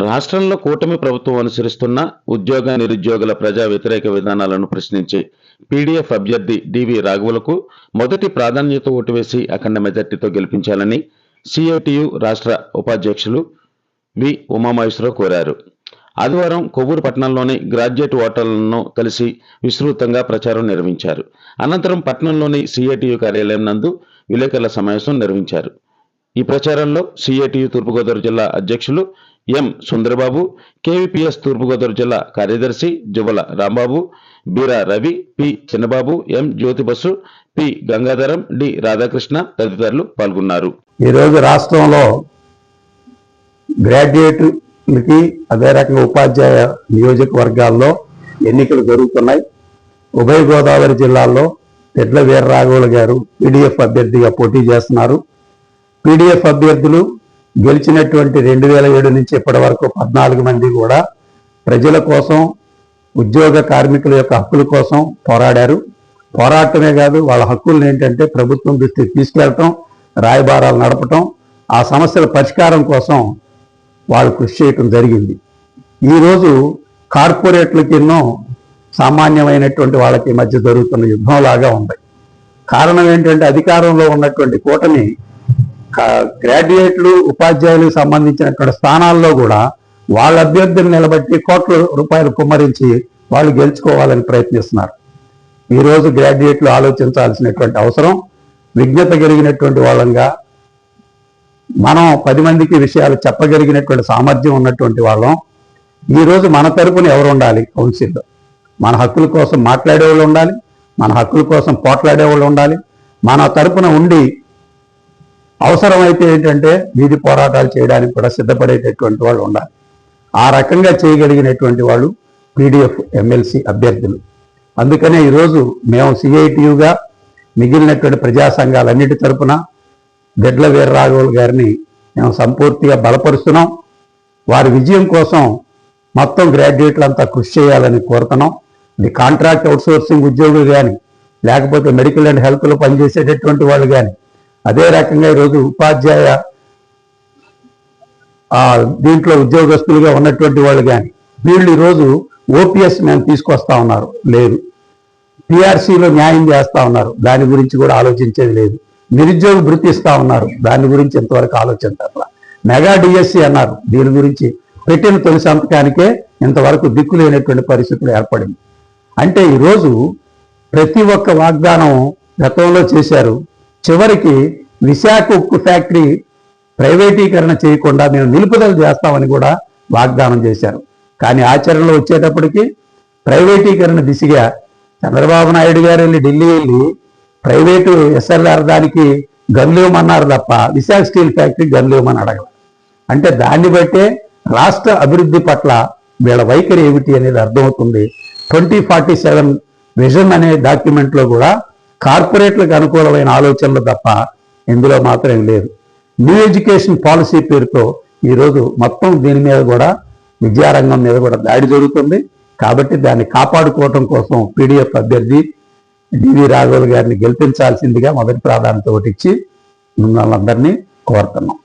రాష్ట్రంలో కూటమి ప్రభుత్వం అనుసరిస్తున్న ఉద్యోగ నిరుద్యోగుల ప్రజా వ్యతిరేక విధానాలను ప్రశ్నించి పీడీఎఫ్ అభ్యర్థి డివి రాఘవులకు మొదటి ప్రాధాన్యత ఓటు వేసి అఖండ మెజార్టీతో గెలిపించాలని సిఐటియు రాష్ట్ర ఉపాధ్యక్షులు వి ఉమామహేశ్వరరావు కోరారు. ఆదివారం కొవ్వూరు పట్టణంలోని గ్రాడ్యుయేట్ ఓటర్లను కలిసి విస్తృతంగా ప్రచారం నిర్వహించారు. అనంతరం పట్టణంలోని సిఐటియు కార్యాలయం నందు విలేకరుల సమావేశం నిర్వహించారు. ఈ ప్రచారంలో సిఐటియు తూర్పుగోదావరి జిల్లా అధ్యక్షులు ఎం సుందరబాబు, కేవీపీఎస్ తూర్పుగోదావరి జిల్లా కార్యదర్శి జువ్వల రాంబాబు, బీరా రవి, పి చిన్నబాబు, ఎం జ్యోతిబసు, పి గంగాధరం, డి రాధాకృష్ణ తదితరులు పాల్గొన్నారు. ఈరోజు రాష్ట్రంలో గ్రాడ్యుయేట్లకి అదే రకంగా ఉపాధ్యాయ నియోజకవర్గాల్లో ఎన్నికలు జరుగుతున్నాయి. ఉభయ గోదావరి జిల్లాల్లో తెడ్ల వీర్రాఘవులు గారు పీడీఎఫ్ అభ్యర్థిగా పోటీ చేస్తున్నారు. పీడీఎఫ్ అభ్యర్థులు గెలిచినటువంటి 2007 నుంచి ఇప్పటి వరకు 14 మంది కూడా ప్రజల కోసం, ఉద్యోగ కార్మికుల యొక్క హక్కుల కోసం పోరాడారు. పోరాటమే కాదు, వాళ్ళ హక్కులను ఏంటంటే ప్రభుత్వం దృష్టికి తీసుకెళ్ళటం, రాయబారాలు నడపటం, ఆ సమస్యల పరిష్కారం కోసం వాళ్ళు కృషి చేయటం జరిగింది. ఈరోజు కార్పొరేట్లకి ఎన్నో సామాన్యమైనటువంటి వాళ్ళకి మధ్య జరుగుతున్న యుద్ధంలాగా ఉంది. కారణం ఏంటంటే అధికారంలో ఉన్నటువంటి కూటమి గ్రాడ్యుయేట్లు, ఉపాధ్యాయులకు సంబంధించినటువంటి స్థానాల్లో కూడా వాళ్ళ అభ్యర్థులు నిలబెట్టి కోట్ల రూపాయలు కుమ్మరించి వాళ్ళు గెలుచుకోవాలని ప్రయత్నిస్తున్నారు. ఈరోజు గ్రాడ్యుయేట్లు ఆలోచించాల్సినటువంటి అవసరం, విజ్ఞత కలిగినటువంటి వాళ్ళంగా మనం 10 మందికి విషయాలు చెప్పగలిగినటువంటి సామర్థ్యం ఉన్నటువంటి వాళ్ళం. ఈరోజు మన తరపున ఎవరు ఉండాలి? కౌన్సిల్లో మన హక్కుల కోసం మాట్లాడేవాళ్ళు ఉండాలి, మన హక్కుల కోసం పోట్లాడేవాళ్ళు ఉండాలి. మన తరపున ఉండి అవసరమైతే ఏంటంటే వీధి పోరాటాలు చేయడానికి కూడా సిద్ధపడేటటువంటి వాళ్ళు ఉండాలి. ఆ రకంగా చేయగలిగినటువంటి వాళ్ళు పీడీఎఫ్ ఎమ్మెల్సీ అభ్యర్థులు. అందుకనే ఈరోజు మేము సిఐటియుగా మిగిలినటువంటి ప్రజా సంఘాలన్నిటి తరపున తెడ్ల వీర్రాఘవులు గారిని మేము సంపూర్తిగా బలపరుస్తున్నాం. వారి విజయం కోసం మొత్తం గ్రాడ్యుయేట్లంతా కృషి చేయాలని కోరుతున్నాం. ఇది కాంట్రాక్ట్ అవుట్సోర్సింగ్ ఉద్యోగులు కానీ, లేకపోతే మెడికల్ అండ్ హెల్త్లో పనిచేసేటటువంటి వాళ్ళు కానీ, అదే రకంగా ఈరోజు ఉపాధ్యాయ దీంట్లో ఉద్యోగస్తులుగా ఉన్నటువంటి వాళ్ళు కానీ, వీళ్ళు ఈరోజు ఓపీఎస్ మేము తీసుకొస్తా ఉన్నారు, లేదు. పిఆర్సీలో న్యాయం చేస్తా ఉన్నారు, దాని గురించి కూడా ఆలోచించేది లేదు. నిరుద్యోగ భృతి ఇస్తా ఉన్నారు, దాని గురించి ఎంతవరకు ఆలోచించాల. మెగా డిఎస్సి అన్నారు, దీని గురించి పెట్టిన తొలి సంతకానికే ఇంతవరకు దిక్కులేనటువంటి పరిస్థితులు ఏర్పడింది. అంటే ఈరోజు ప్రతి ఒక్క వాగ్దానం గతంలో చేశారు. చివరికి విశాఖ ఉక్కు ఫ్యాక్టరీ ప్రైవేటీకరణ చేయకుండా మేము నిలుపుదల చేస్తామని కూడా వాగ్దానం చేశారు. కానీ ఆచరణలో వచ్చేటప్పటికి ప్రైవేటీకరణ దిశగా చంద్రబాబు నాయుడు గారు వెళ్ళి ఢిల్లీ వెళ్ళి ప్రైవేటు ఎస్ఎల్ఆర్ దానికి గన్లేమన్నారు తప్ప విశాఖ స్టీల్ ఫ్యాక్టరీ గన్లేమని అడగల. అంటే దాన్ని బట్టే రాష్ట్ర అభివృద్ధి పట్ల వీళ్ళ వైఖరి ఏమిటి అనేది అర్థమవుతుంది. 2047 విజన్ అనే డాక్యుమెంట్లో కూడా కార్పొరేట్లకు అనుకూలమైన ఆలోచనలు తప్ప ఇందులో మాత్రం లేదు. న్యూ ఎడ్యుకేషన్ పాలసీ పేరుతో ఈరోజు మొత్తం దీని మీద కూడా, విద్యారంగం మీద కూడా దాడి జరుగుతుంది. కాబట్టి దాన్ని కాపాడుకోవటం కోసం పీడీఎఫ్ అభ్యర్థి డివి రాఘవులు గారిని గెలిపించాల్సిందిగా మొదటి ప్రాధాన్యత ఒకటిచ్చి మిమ్మల్ని అందరినీ కోరుతున్నాం.